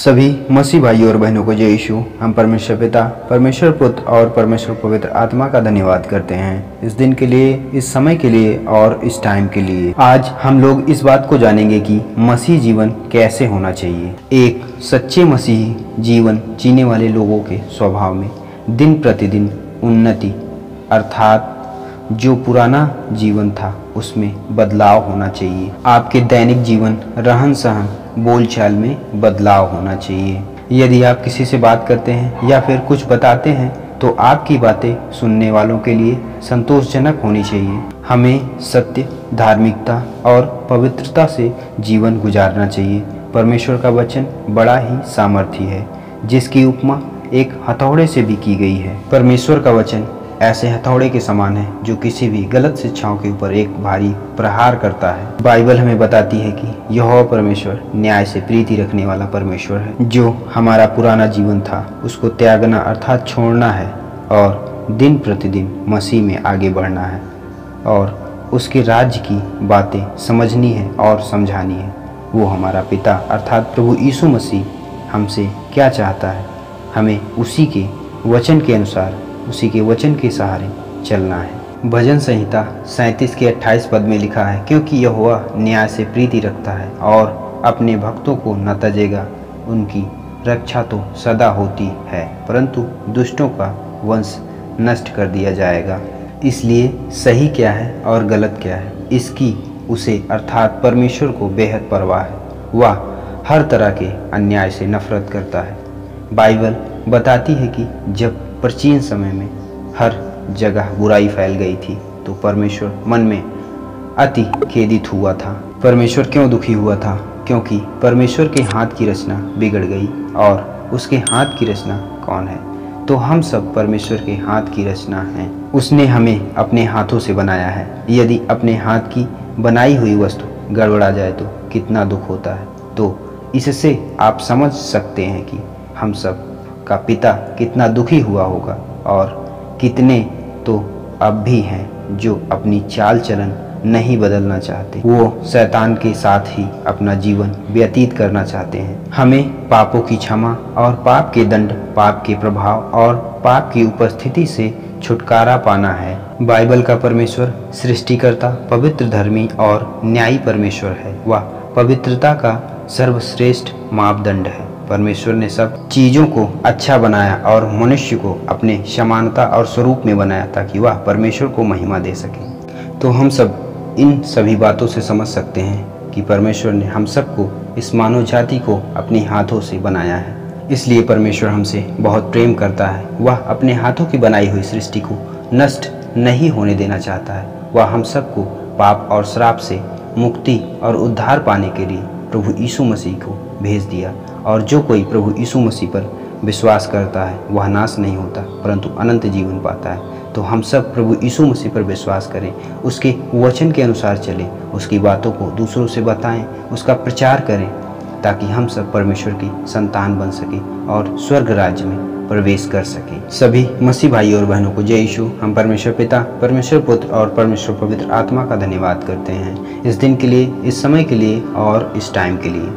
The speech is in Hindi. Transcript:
सभी मसीह भाइयों और बहनों को जय यीशु। हम परमेश्वर पिता, परमेश्वर पुत्र और परमेश्वर पवित्र आत्मा का धन्यवाद करते हैं इस दिन के लिए, इस समय के लिए और इस टाइम के लिए। आज हम लोग इस बात को जानेंगे कि मसीह जीवन कैसे होना चाहिए। एक सच्चे मसीही जीवन जीने वाले लोगों के स्वभाव में दिन प्रतिदिन उन्नति, अर्थात जो पुराना जीवन था उसमें बदलाव होना चाहिए। आपके दैनिक जीवन, रहन सहन, बोलचाल में बदलाव होना चाहिए। यदि आप किसी से बात करते हैं या फिर कुछ बताते हैं तो आपकी बातें सुनने वालों के लिए संतोषजनक होनी चाहिए। हमें सत्य, धार्मिकता और पवित्रता से जीवन गुजारना चाहिए। परमेश्वर का वचन बड़ा ही सामर्थी है, जिसकी उपमा एक हथौड़े से भी की गई है। परमेश्वर का वचन ऐसे हथौड़े के समान है जो किसी भी गलत शिक्षाओं के ऊपर एक भारी प्रहार करता है। बाइबल हमें बताती है कि यहोवा परमेश्वर न्याय से प्रीति रखने वाला परमेश्वर है। जो हमारा पुराना जीवन था उसको त्यागना अर्थात छोड़ना है और दिन प्रतिदिन मसीह में आगे बढ़ना है और उसके राज्य की बातें समझनी है और समझानी है। वो हमारा पिता अर्थात प्रभु यीशु मसीह हमसे क्या चाहता है, हमें उसी के वचन के अनुसार, उसी के वचन के सहारे चलना है। भजन संहिता 37 के 28 पद में लिखा है, क्योंकि यहोवा न्याय से प्रीति रखता है और अपने भक्तों को न तजेगा। उनकी रक्षा तो सदा होती है, परंतु दुष्टों का वंश नष्ट कर दिया जाएगा। इसलिए सही क्या है और गलत क्या है, इसकी उसे अर्थात परमेश्वर को बेहद परवाह है। वह हर तरह के अन्याय से नफरत करता है। बाइबल बताती है कि जब प्राचीन समय में हर जगह बुराई फैल गई थी तो परमेश्वर मन में अति खेदित हुआ था। परमेश्वर क्यों दुखी हुआ था? क्योंकि परमेश्वर के हाथ की रचना बिगड़ गई। और उसके हाथ की रचना कौन है? तो हम सब परमेश्वर के हाथ की रचना हैं। उसने हमें अपने हाथों से बनाया है। यदि अपने हाथ की बनाई हुई वस्तु गड़बड़ा जाए तो कितना दुख होता है। तो इससे आप समझ सकते हैं कि हम सब का पिता कितना दुखी हुआ होगा। और कितने तो अब भी हैं जो अपनी चाल चलन नहीं बदलना चाहते, वो शैतान के साथ ही अपना जीवन व्यतीत करना चाहते हैं। हमें पापों की क्षमा और पाप के दंड, पाप के प्रभाव और पाप की उपस्थिति से छुटकारा पाना है। बाइबल का परमेश्वर सृष्टिकर्ता, पवित्र, धर्मी और न्यायी परमेश्वर है। वह पवित्रता का सर्वश्रेष्ठ मापदंड है। परमेश्वर ने सब चीज़ों को अच्छा बनाया और मनुष्य को अपने समानता और स्वरूप में बनाया ताकि वह परमेश्वर को महिमा दे सके। तो हम सब इन सभी बातों से समझ सकते हैं कि परमेश्वर ने हम सबको, इस मानव जाति को अपने हाथों से बनाया है। इसलिए परमेश्वर हमसे बहुत प्रेम करता है। वह अपने हाथों की बनाई हुई सृष्टि को नष्ट नहीं होने देना चाहता है। वह हम सबको पाप और श्राप से मुक्ति और उद्धार पाने के लिए प्रभु यीशु मसीह को भेज दिया। और जो कोई प्रभु यीशु मसीह पर विश्वास करता है वह नाश नहीं होता परंतु अनंत जीवन पाता है। तो हम सब प्रभु यीशु मसीह पर विश्वास करें, उसके वचन के अनुसार चलें, उसकी बातों को दूसरों से बताएं, उसका प्रचार करें, ताकि हम सब परमेश्वर की संतान बन सकें और स्वर्ग राज्य में प्रवेश कर सकें। सभी मसीह भाइयों और बहनों को जय यीशु। हम परमेश्वर पिता, परमेश्वर पुत्र और परमेश्वर पवित्र आत्मा का धन्यवाद करते हैं इस दिन के लिए, इस समय के लिए और इस टाइम के लिए।